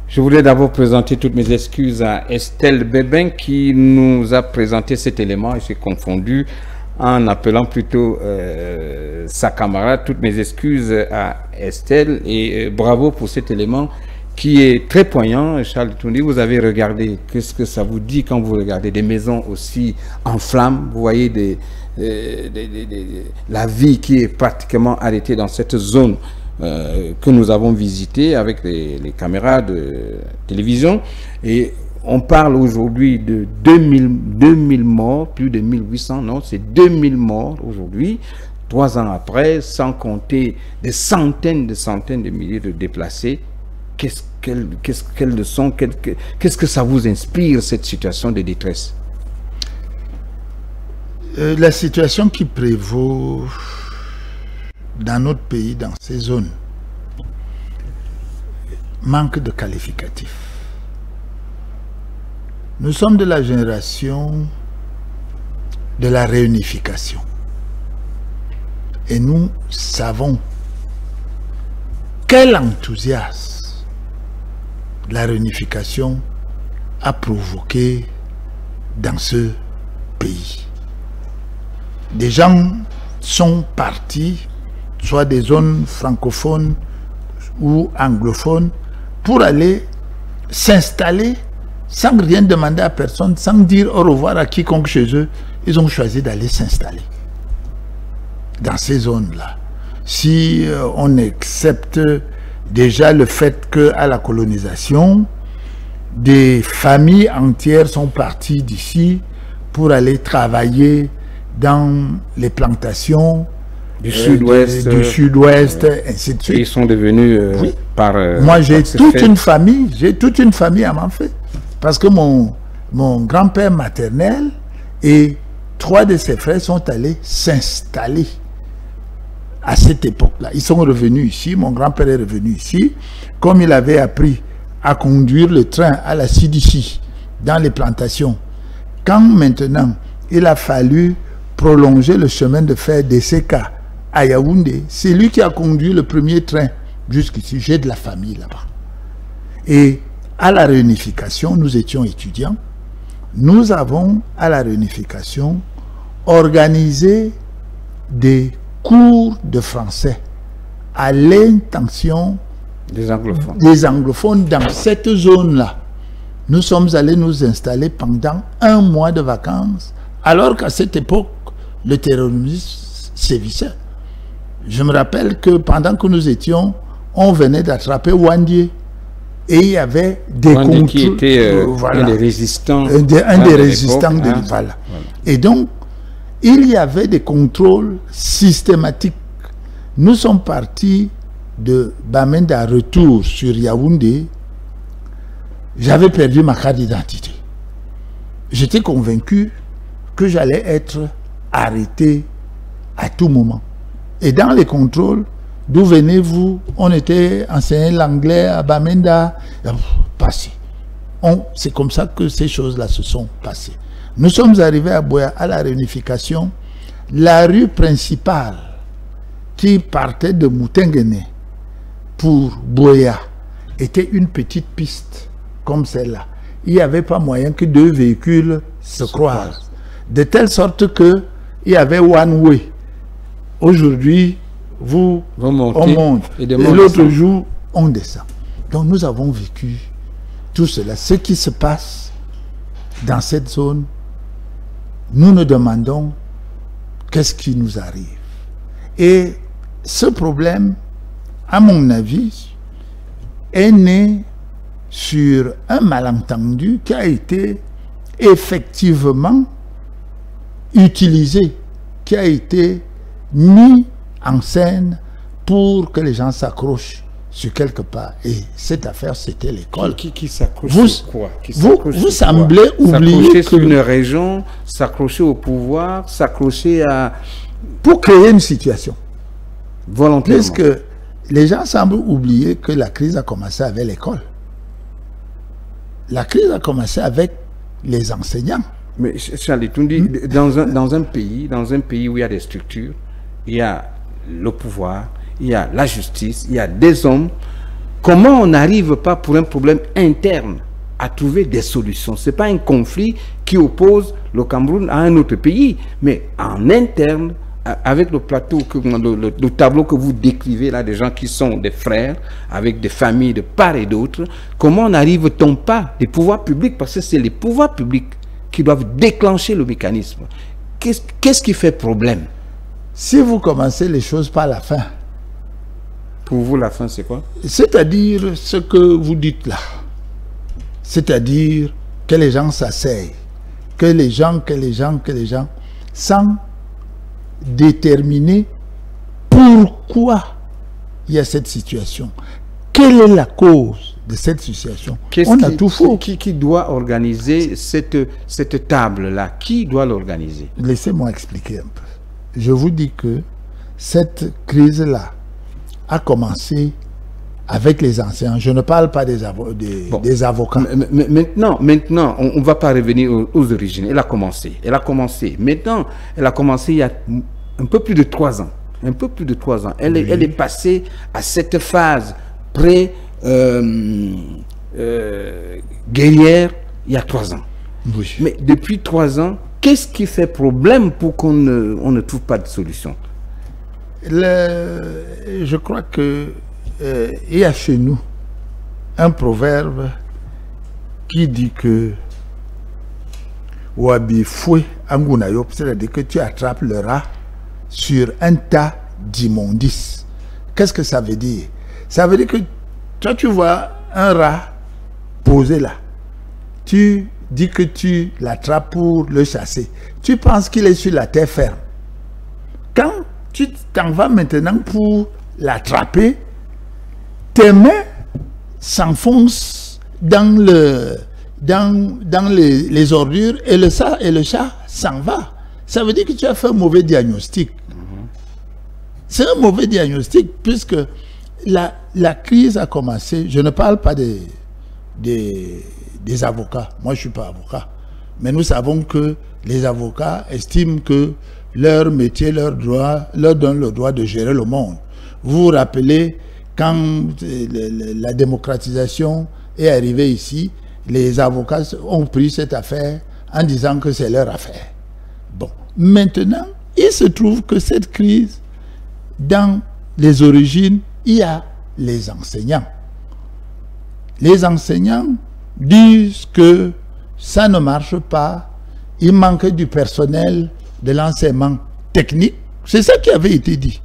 Je voulais d'abord présenter toutes mes excuses à Estelle Bébin qui nous a présenté cet élément et j'ai confondu en appelant plutôt sa camarade. Toutes mes excuses à Estelle et bravo pour cet élément qui est très poignant. Charles Toundi, vous avez regardé, qu'est-ce que ça vous dit quand vous regardez des maisons aussi en flammes? Vous voyez la vie qui est pratiquement arrêtée dans cette zone que nous avons visitée avec les caméras de télévision, et on parle aujourd'hui de 2000 morts, plus de 1800, non, c'est 2000 morts aujourd'hui, 3 ans après, sans compter des centaines de milliers de déplacés. Quelle leçon, qu'est-ce que ça vous inspire, cette situation de détresse? La situation qui prévaut dans notre pays, dans ces zones, manque de qualificatifs. Nous sommes de la génération de la réunification. Et nous savons quel enthousiasme la réunification a provoqué dans ce pays. Des gens sont partis, soit des zones francophones ou anglophones, pour aller s'installer sans rien demander à personne, sans dire au revoir à quiconque chez eux. Ils ont choisi d'aller s'installer dans ces zones-là. Si on accepte déjà le fait qu'à la colonisation, des familles entières sont parties d'ici pour aller travailler dans les plantations du sud-ouest, ainsi de suite. Ils sont devenus oui. Moi, j'ai toute une famille à m'en faire. Parce que mon grand-père maternel et 3 de ses frères sont allés s'installer à cette époque-là. Ils sont revenus ici, mon grand-père est revenu ici, comme il avait appris à conduire le train à la CDC dans les plantations. Quand maintenant il a fallu prolonger le chemin de fer d'ESEK à Yaoundé, c'est lui qui a conduit le premier train jusqu'ici. J'ai de la famille là-bas. Et à la réunification, nous étions étudiants. Nous avons, à la réunification, organisé des cours de français à l'intention des anglophones dans cette zone-là. Nous sommes allés nous installer pendant 1 mois de vacances, alors qu'à cette époque, le terrorisme sévissait. Je me rappelle que pendant que nous étions, on venait d'attraper Wandié. Et il y avait des contrôles. Qui était un des résistants. Un des résistants de l'Impala. Voilà. Et donc, il y avait des contrôles systématiques. Nous sommes partis de Bamenda retour sur Yaoundé. J'avais perdu ma carte d'identité. J'étais convaincu que j'allais être arrêté à tout moment. Et dans les contrôles, d'où venez-vous? On était enseigné l'anglais à Bamenda. Passé. C'est comme ça que ces choses-là se sont passées. Nous sommes arrivés à Boya, à la réunification. La rue principale qui partait de Moutenguene pour Boya était une petite piste comme celle-là. Il n'y avait pas moyen que 2 véhicules se croisent. De telle sorte qu'il y avait one way. Aujourd'hui, on monte et l'autre jour, on descend. Donc nous avons vécu tout cela. Ce qui se passe dans cette zone, nous nous demandons qu'est-ce qui nous arrive. Et ce problème, à mon avis, est né sur un malentendu qui a été effectivement utilisé, qui a été mis en scène pour que les gens s'accrochent sur quelque part. Et cette affaire, c'était l'école. Qui s'accroche sur quoi? Vous semblez oublier que... sur une région, s'accrocher au pouvoir, s'accrocher à... Pour créer une situation. Volontairement. Parce que les gens semblent oublier que la crise a commencé avec l'école. La crise a commencé avec les enseignants. Mais Charlie, tu dis, dans un pays où il y a des structures, il y a le pouvoir, il y a la justice, il y a des hommes. Comment on n'arrive pas pour un problème interne à trouver des solutions? Ce n'est pas un conflit qui oppose le Cameroun à un autre pays, mais en interne, avec le plateau, le tableau que vous décrivez là, des gens qui sont des frères, avec des familles de part et d'autre, comment n'arrive-t-on pas, les pouvoirs publics, parce que c'est les pouvoirs publics qui doivent déclencher le mécanisme. Qu'est-ce qui fait problème? Si vous commencez les choses par la fin. Pour vous, la fin, c'est quoi? C'est-à-dire ce que vous dites là. C'est-à-dire que les gens s'asseyent, que les gens, sans déterminer pourquoi il y a cette situation. Quelle est la cause de cette situation? On a tout faux. Qui doit organiser cette table-là? Qui doit l'organiser? Laissez-moi expliquer un peu. Je vous dis que cette crise-là a commencé avec les enseignants. Je ne parle pas des avocats. Maintenant, on ne va pas revenir aux origines. Elle a commencé. Maintenant, elle a commencé il y a un peu plus de 3 ans. Un peu plus de 3 ans. Elle est passée à cette phase guerrière il y a 3 ans. Oui. Mais depuis 3 ans, qu'est-ce qui fait problème pour qu'on ne trouve pas de solution? Je crois que il y a chez nous un proverbe qui dit que Wabi fouet angunayo, c'est-à-dire que tu attrapes le rat sur un tas d'immondices. Qu'est-ce que ça veut dire? Ça veut dire que toi tu vois un rat posé là, tu dit que tu l'attrapes pour le chasser. Tu penses qu'il est sur la terre ferme. Quand tu t'en vas maintenant pour l'attraper, tes mains s'enfoncent dans les ordures et le chat s'en va. Ça veut dire que tu as fait un mauvais diagnostic. C'est un mauvais diagnostic puisque la crise a commencé. Je ne parle pas des avocats. Moi, je ne suis pas avocat. Mais nous savons que les avocats estiment que leur métier, leur droit, leur donne le droit de gérer le monde. Vous vous rappelez, quand la démocratisation est arrivée ici, les avocats ont pris cette affaire en disant que c'est leur affaire. Bon, maintenant, il se trouve que cette crise, dans les origines, il y a les enseignants. Les enseignants disent que ça ne marche pas, il manque du personnel de l'enseignement technique. C'est ça qui avait été dit.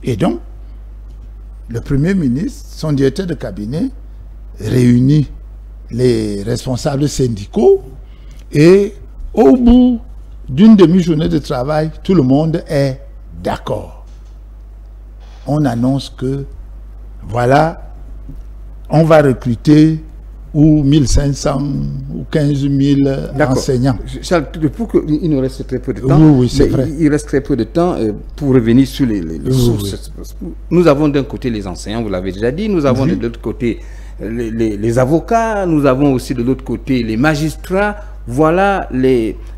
Et donc, le Premier ministre, son directeur de cabinet, réunit les responsables syndicaux et au bout d'une demi-journée de travail, tout le monde est d'accord. On annonce que, voilà, on va recruter ou 1500 ou 15 000 enseignants. Charles, pour qu'il nous reste très peu de temps, oui, c'est vrai. Il reste très peu de temps pour revenir sur les sources. Oui. Nous avons d'un côté les enseignants, vous l'avez déjà dit, nous avons de l'autre côté les avocats, nous avons aussi de l'autre côté les magistrats. Voilà,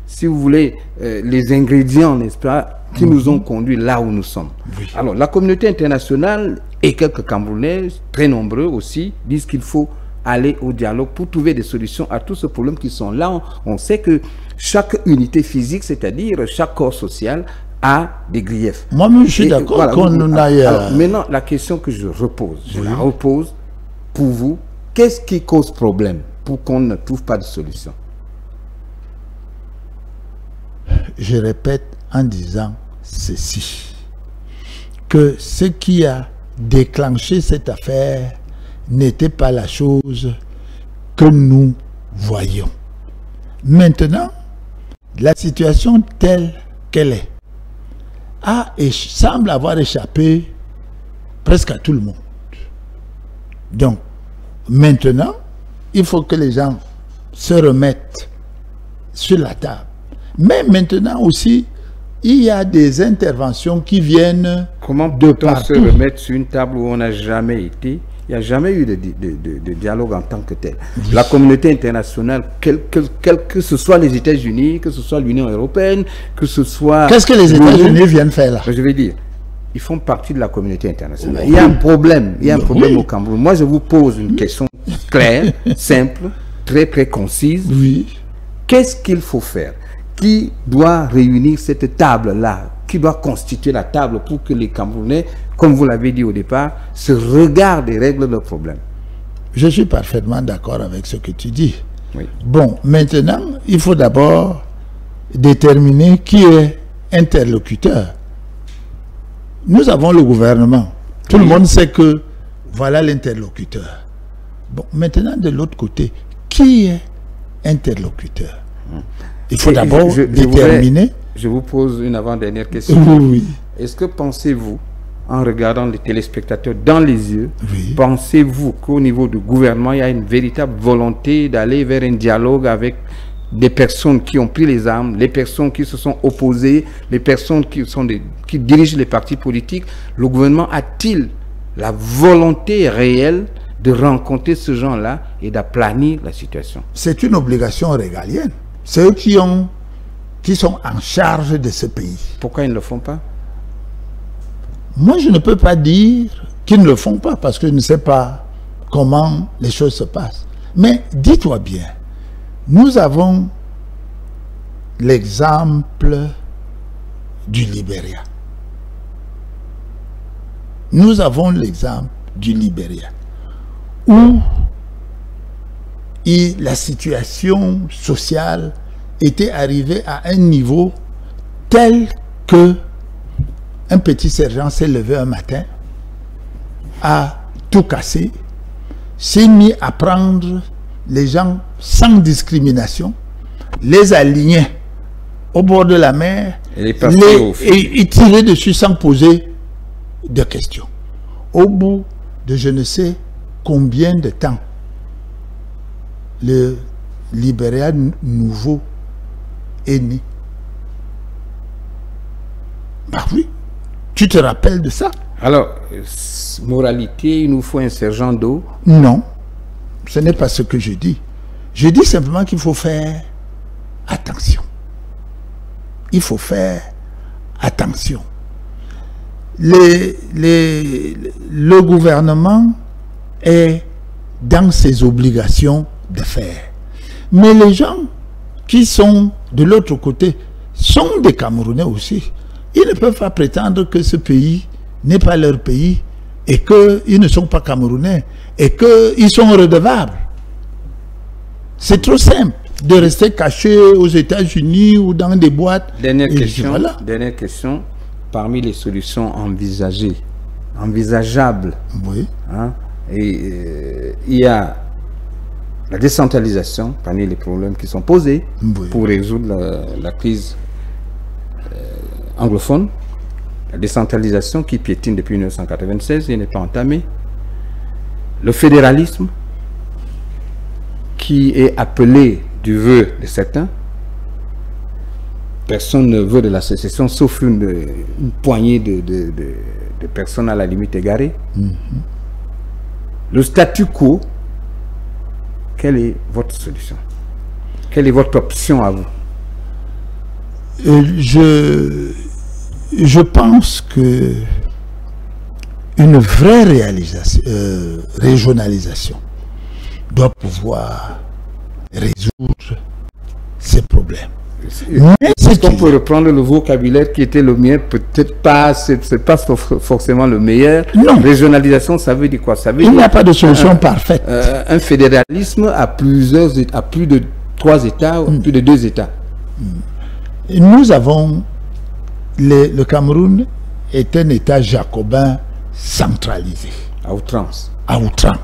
si vous voulez, les ingrédients, n'est-ce pas, qui nous ont conduits là où nous sommes. Oui. Alors, la communauté internationale et quelques Camerounais, très nombreux aussi, disent qu'il faut aller au dialogue pour trouver des solutions à tous ces problèmes qui sont là. On sait que chaque unité physique, c'est-à-dire chaque corps social, a des griefs. Moi-même, je suis d'accord voilà, qu'on aille... Alors, maintenant, la question que je repose, je la repose pour vous. Qu'est-ce qui cause problème pour qu'on ne trouve pas de solution? Je répète en disant ceci, que ce qui a déclenché cette affaire n'était pas la chose que nous voyons. Maintenant, la situation telle qu'elle est semble avoir échappé presque à tout le monde. Donc, maintenant, il faut que les gens se remettent sur la table. Mais maintenant aussi, il y a des interventions qui viennent Comment peut-on se remettre sur une table où on n'a jamais été? Il n'y a jamais eu de dialogue en tant que tel. Oui. La communauté internationale, que ce soit les États-Unis, que ce soit l'Union européenne, que ce soit... Qu'est-ce que les États-Unis viennent faire là? Je vais dire, ils font partie de la communauté internationale. Il y a un problème, au Cameroun. Moi, je vous pose une question claire, simple, très concise. Oui. Qu'est-ce qu'il faut faire? Qui doit réunir cette table-là? Qui doit constituer la table pour que les Camerounais, comme vous l'avez dit au départ, se regardent et règlent leurs problèmes? Je suis parfaitement d'accord avec ce que tu dis. Oui. Bon, maintenant, il faut d'abord déterminer qui est interlocuteur. Nous avons le gouvernement. Tout le monde sait que voilà l'interlocuteur. Bon, maintenant, de l'autre côté, qui est interlocuteur? Il faut d'abord déterminer... Je vous pose une avant-dernière question. Oui. Est-ce que pensez-vous, en regardant les téléspectateurs dans les yeux, oui, pensez-vous qu'au niveau du gouvernement, il y a une véritable volonté d'aller vers un dialogue avec des personnes qui ont pris les armes, les personnes qui se sont opposées, les personnes qui dirigent les partis politiques? Le gouvernement a-t-il la volonté réelle de rencontrer ce genre-là et d'aplanir la situation? C'est une obligation régalienne. C'est eux qui sont en charge de ce pays. Pourquoi ils ne le font pas? Moi, je ne peux pas dire qu'ils ne le font pas parce que je ne sais pas comment les choses se passent. Mais dis-toi bien, nous avons l'exemple du Libéria. Nous avons l'exemple du Libéria où la situation sociale était arrivée à un niveau tel que un petit sergent s'est levé un matin, a tout cassé, s'est mis à prendre les gens sans discrimination les alignait au bord de la mer et tirer dessus sans poser de questions. Au bout de je ne sais combien de temps, le Libéria nouveau est né. Bah oui, tu te rappelles de ça? Alors, moralité, il nous faut un sergent d'eau? Non, ce n'est pas ce que je dis. Je dis simplement qu'il faut faire attention. Il faut faire attention. Le gouvernement est dans ses obligations de faire. Mais les gens qui sont de l'autre côté sont des Camerounais aussi. Ils ne peuvent pas prétendre que ce pays n'est pas leur pays et qu'ils ne sont pas Camerounais et qu'ils sont redevables. C'est trop simple de rester caché aux États-Unis ou dans des boîtes. Dernière question. Parmi les solutions envisageables, oui. Hein, il y a la décentralisation parmi les problèmes qui sont posés, oui, pour résoudre la crise anglophone. La décentralisation qui piétine depuis 1996 et n'est pas entamée. Le fédéralisme qui est appelé du vœu de certains. Personne ne veut de la sécession sauf une poignée de personnes à la limite égarées. Le statu quo, quelle est votre solution? Quelle est votre option à vous? Je pense que une vraie régionalisation doit pouvoir résoudre ces problèmes. Est-ce qu'on peut reprendre le vocabulaire qui était le mien? Peut-être pas, c'est pas forcément le meilleur. Non. Régionalisation, ça veut dire quoi? Ça veut Il n'y a pas de solution parfaite. Un fédéralisme à plus de 3 États, plus de 2 États. Nous avons le Cameroun est un État jacobin centralisé. À outrance. À outrance.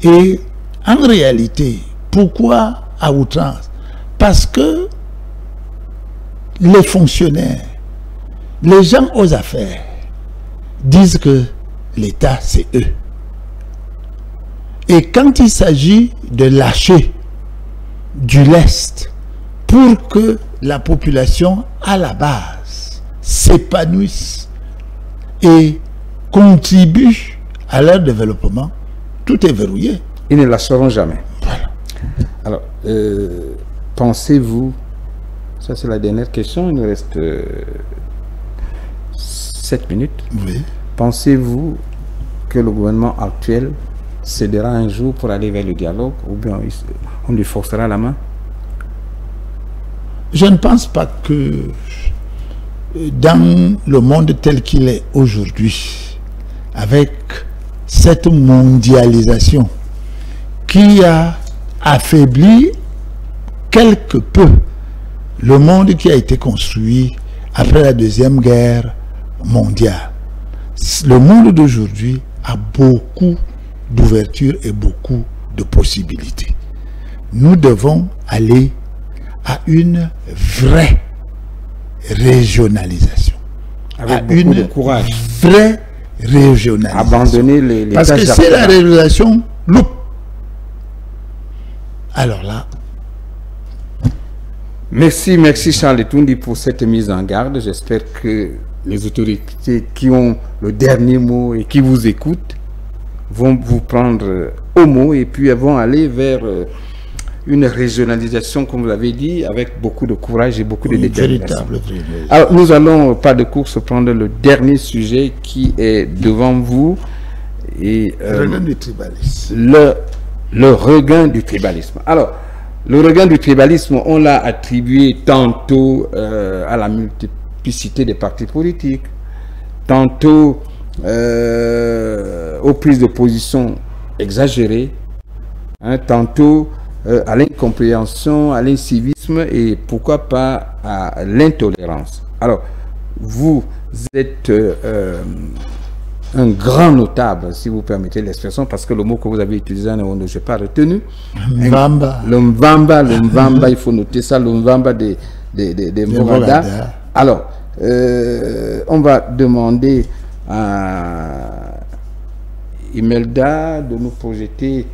Et en réalité, pourquoi à outrance? Parce que les fonctionnaires, les gens aux affaires, disent que l'État, c'est eux. Et quand il s'agit de lâcher du lest pour que la population, à la base, s'épanouisse et contribue à leur développement, tout est verrouillé. Ils ne lâcheront jamais. Voilà. Alors, pensez-vous, ça c'est la dernière question, il nous reste 7 minutes. Oui. Pensez-vous que le gouvernement actuel cédera un jour pour aller vers le dialogue ou bien on lui forcera la main? Je ne pense pas que dans le monde tel qu'il est aujourd'hui, avec cette mondialisation qui a affaibli quelque peu le monde qui a été construit après la Deuxième Guerre mondiale. Le monde d'aujourd'hui a beaucoup d'ouverture et beaucoup de possibilités. Nous devons aller à une vraie régionalisation. Avec beaucoup de courage. Vraie régionalisation. Abandonner les parce que c'est la régionalisation loupe. Alors là. Merci Charles Etundi pour cette mise en garde. J'espère que les autorités qui ont le dernier mot et qui vous écoutent vont vous prendre au mot et puis vont aller vers une régionalisation, comme vous l'avez dit, avec beaucoup de courage et beaucoup de détermination. Alors, nous allons, pas de course, prendre le dernier sujet qui est devant vous. Et, le regain du tribalisme. Le regain du tribalisme. Alors, le regain du tribalisme, on l'a attribué tantôt à la multiplicité des partis politiques, tantôt aux prises de position exagérées, hein, tantôt à l'incompréhension, à l'incivisme et pourquoi pas à l'intolérance. Alors, vous êtes un grand notable, si vous permettez l'expression, parce que le mot que vous avez utilisé, je n'ai pas retenu. Mvamba. Le Mvamba, il faut noter ça, le Mvamba des Mbogada. Alors, on va demander à Imelda de nous projeter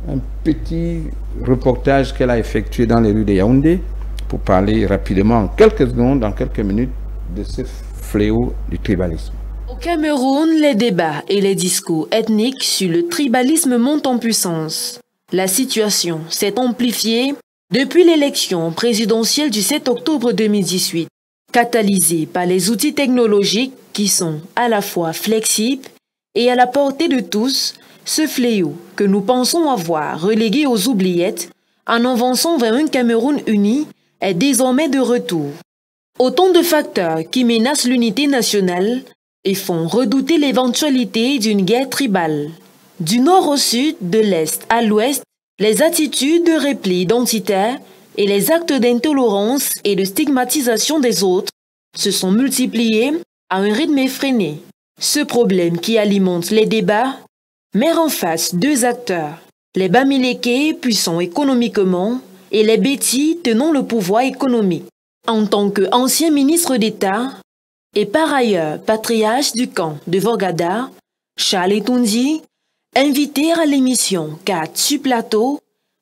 un petit reportage qu'elle a effectué dans les rues de Yaoundé pour parler rapidement, en quelques secondes, en quelques minutes, de ce fléau du tribalisme. Au Cameroun, les débats et les discours ethniques sur le tribalisme montent en puissance. La situation s'est amplifiée depuis l'élection présidentielle du 7 octobre 2018, catalysée par les outils technologiques qui sont à la fois flexibles et à la portée de tous. Ce fléau que nous pensons avoir relégué aux oubliettes en avançant vers un Cameroun uni est désormais de retour. Autant de facteurs qui menacent l'unité nationale et font redouter l'éventualité d'une guerre tribale. Du nord au sud, de l'est à l'ouest, les attitudes de repli identitaire et les actes d'intolérance et de stigmatisation des autres se sont multipliés à un rythme effréné. Ce problème qui alimente les débats met en face deux acteurs, les Bamileke puissants économiquement et les Bétis tenant le pouvoir économique. En tant qu'ancien ministre d'État et par ailleurs patriarche du camp de Vorgada, Charles Etundi, invité à l'émission 4 sur plateau,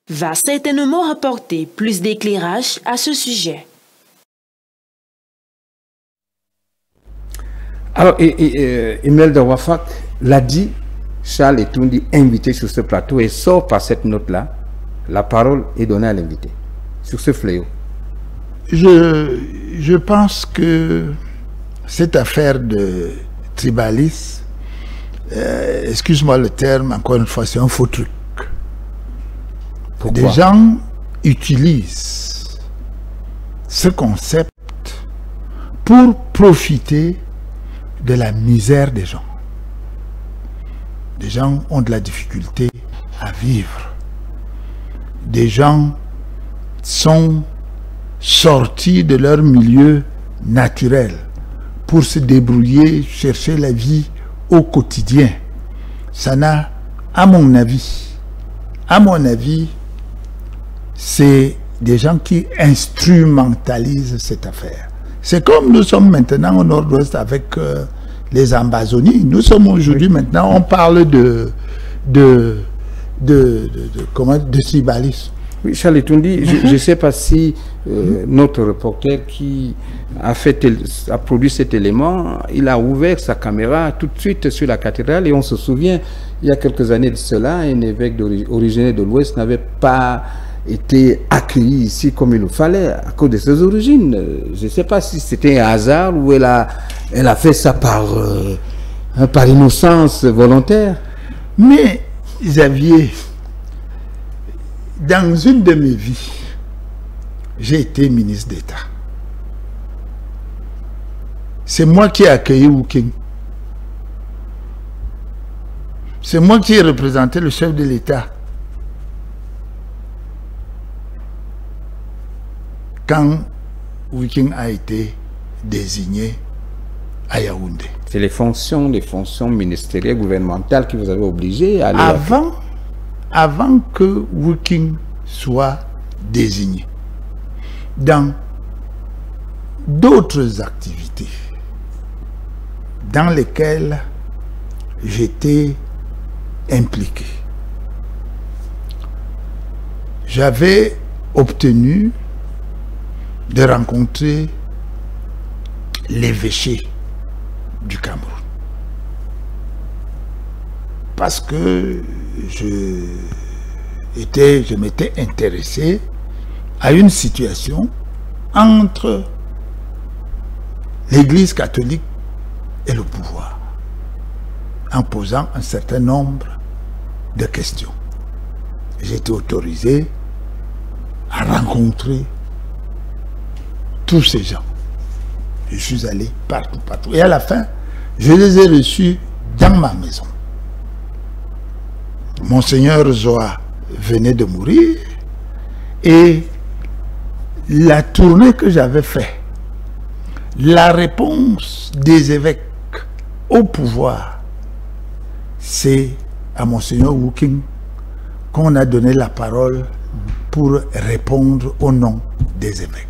va certainement apporter plus d'éclairage à ce sujet. Alors, Imelda Wafak l'a dit, Charles Etundi invité sur ce plateau et sort par cette note-là, la parole est donnée à l'invité sur ce fléau. Je pense que cette affaire de tribalisme, excuse-moi le terme, encore une fois, c'est un faux truc. Pourquoi? Des gens utilisent ce concept pour profiter de la misère des gens. Des gens ont de la difficulté à vivre. Des gens sont sortis de leur milieu naturel pour se débrouiller, chercher la vie au quotidien. Ça n'a, à mon avis, c'est des gens qui instrumentalisent cette affaire. C'est comme nous sommes maintenant au nord-ouest avec les Ambazonie. Nous sommes aujourd'hui maintenant, on parle de tribalisme. Oui, Charles Etundi, je ne sais pas si notre reporter qui a produit cet élément, il a ouvert sa caméra tout de suite sur la cathédrale et on se souvient, il y a quelques années de cela, un évêque originaire de l'Ouest n'avait pas été accueilli ici comme il le fallait à cause de ses origines. Je ne sais pas si c'était un hasard ou elle a fait ça par innocence volontaire. Mais Xavier, dans une de mes vies, j'ai été ministre d'État. C'est moi qui ai accueilli Wuking. C'est moi qui ai représenté le chef de l'État quand Wuking a été désigné à Yaoundé. C'est les fonctions ministérielles, gouvernementales qui vous avaient obligé à aller... Avant que Wuking soit désigné, dans d'autres activités dans lesquelles j'étais impliqué, j'avais obtenu de rencontrer l'évêché du Cameroun. Parce que je m'étais intéressé à une situation entre l'Église catholique et le pouvoir, en posant un certain nombre de questions. J'ai été autorisé à rencontrer tous ces gens. Je suis allé partout. Et à la fin, je les ai reçus dans ma maison. Monseigneur Zoa venait de mourir et la tournée que j'avais faite, la réponse des évêques au pouvoir c'est à Monseigneur Wooking qu'on a donné la parole pour répondre au nom des évêques.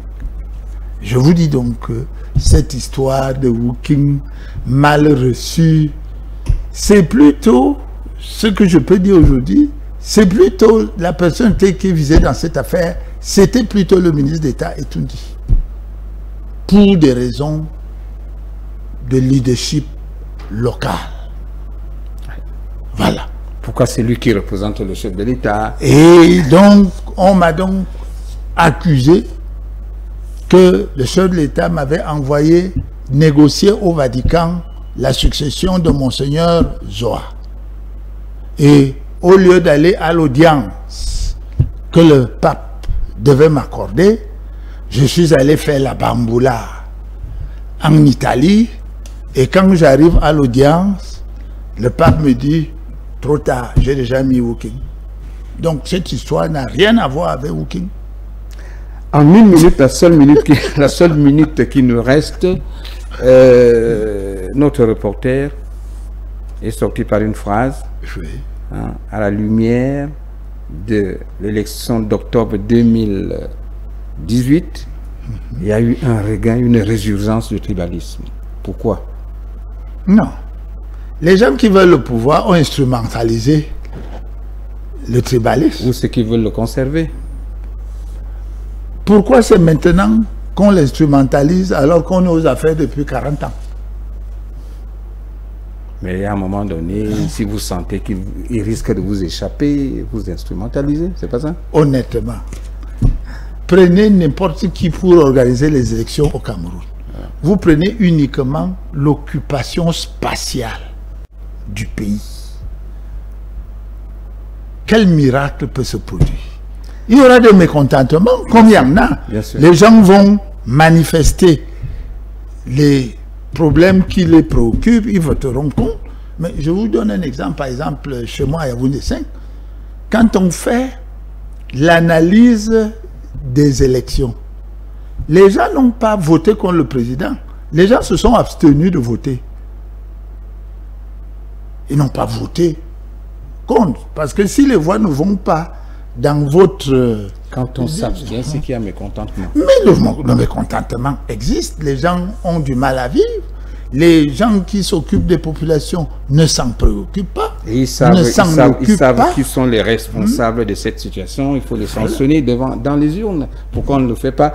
Je vous dis donc que cette histoire de Wooking mal reçue, c'est plutôt, ce que je peux dire aujourd'hui, c'est plutôt la personne qui est visée dans cette affaire, c'était plutôt le ministre d'État Etundi. Pour des raisons de leadership local. Voilà. Pourquoi c'est lui qui représente le chef de l'État? Et donc, on m'a donc accusé que le chef de l'État m'avait envoyé négocier au Vatican la succession de Monseigneur Zoa. Et au lieu d'aller à l'audience que le pape devait m'accorder, je suis allé faire la bamboula en Italie. Et quand j'arrive à l'audience, le pape me dit, trop tard, j'ai déjà mis Wooking. Donc cette histoire n'a rien à voir avec Wooking. En une minute, la seule minute qui nous reste, notre reporter est sorti par une phrase. Oui. Hein, à la lumière de l'élection d'octobre 2018, il y a eu un regain, une résurgence du tribalisme. Pourquoi? Non. Les gens qui veulent le pouvoir ont instrumentalisé le tribalisme. Ou ceux qui veulent le conserver. Pourquoi c'est maintenant qu'on l'instrumentalise alors qu'on est aux affaires depuis 40 ans? Mais à un moment donné, si vous sentez qu'il risque de vous échapper, vous instrumentalisez, c'est pas ça? Honnêtement, prenez n'importe qui pour organiser les élections au Cameroun. Vous prenez uniquement l'occupation spatiale du pays. Quel miracle peut se produire? Il y aura des mécontentements, comme il y en a. Les gens vont manifester les problèmes qui les préoccupent, ils voteront contre. Mais je vous donne un exemple, par exemple, chez moi à Yaoundé 5, quand on fait l'analyse des élections, les gens n'ont pas voté contre le président. Les gens se sont abstenus de voter. Ils n'ont pas voté contre. Parce que si les voix ne vont pas dans votre... Quand on s'abstient, c'est qu'il y a mécontentement. Mais le mécontentement existe. Les gens ont du mal à vivre. Les gens qui s'occupent des populations ne s'en préoccupent pas. Et ils savent qui sont les responsables de cette situation. Il faut les sanctionner dans les urnes. Pourquoi on ne le fait pas?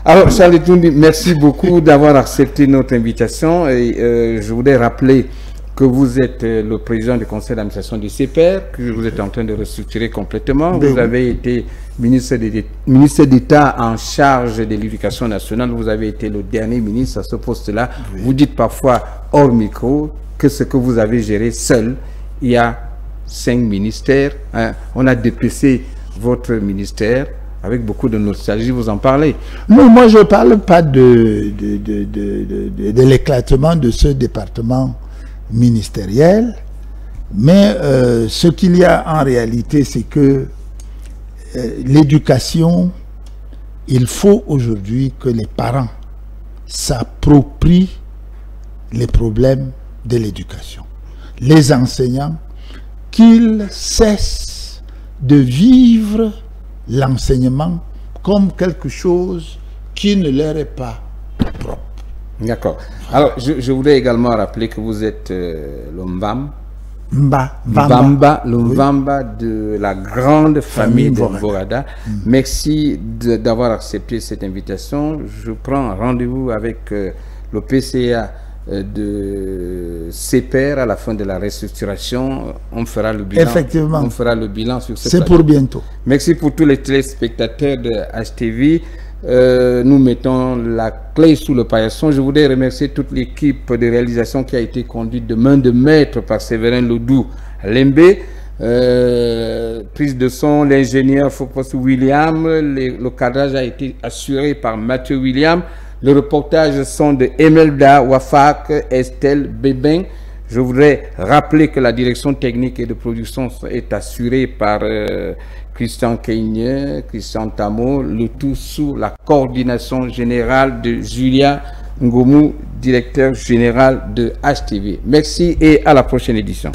Alors, Charles Etundi, merci beaucoup d'avoir accepté notre invitation. Et je voudrais rappeler que vous êtes le président du conseil d'administration du CEPER, que vous êtes en train de restructurer complètement. Vous avez été ministre d'État en charge de l'éducation nationale. Vous avez été le dernier ministre à ce poste-là. Oui. Vous dites parfois hors micro que ce que vous avez géré seul, il y a 5 ministères. Hein. On a dépecé votre ministère avec beaucoup de nostalgie. Vous en parlez? Non, moi je ne parle pas de l'éclatement de ce département ministériel, mais ce qu'il y a en réalité, c'est que l'éducation, il faut aujourd'hui que les parents s'approprient les problèmes de l'éducation. Les enseignants, qu'ils cessent de vivre l'enseignement comme quelque chose qui ne leur est pas propre. D'accord. Alors, je voudrais également rappeler que vous êtes le Mbamba de la grande famille de Mborada. Merci d'avoir accepté cette invitation. Je prends rendez-vous avec le PCA de CEPER à la fin de la restructuration. On fera le bilan. Effectivement. On fera le bilan sur ce C'est pour bientôt. Merci pour tous les téléspectateurs de HTV. Nous mettons la clé sous le paillasson. Je voudrais remercier toute l'équipe de réalisation qui a été conduite de main de maître par Séverin Lodou Lembe. Prise de son, l'ingénieur Fopos William. Le cadrage a été assuré par Mathieu William. Le reportage sont de Emelda Wafak, Estelle Bébin. Je voudrais rappeler que la direction technique et de production est assurée par Christian Keigne, Christian Tamo, le tout sous la coordination générale de Julia Ngomou, directeur général de HTV. Merci et à la prochaine édition.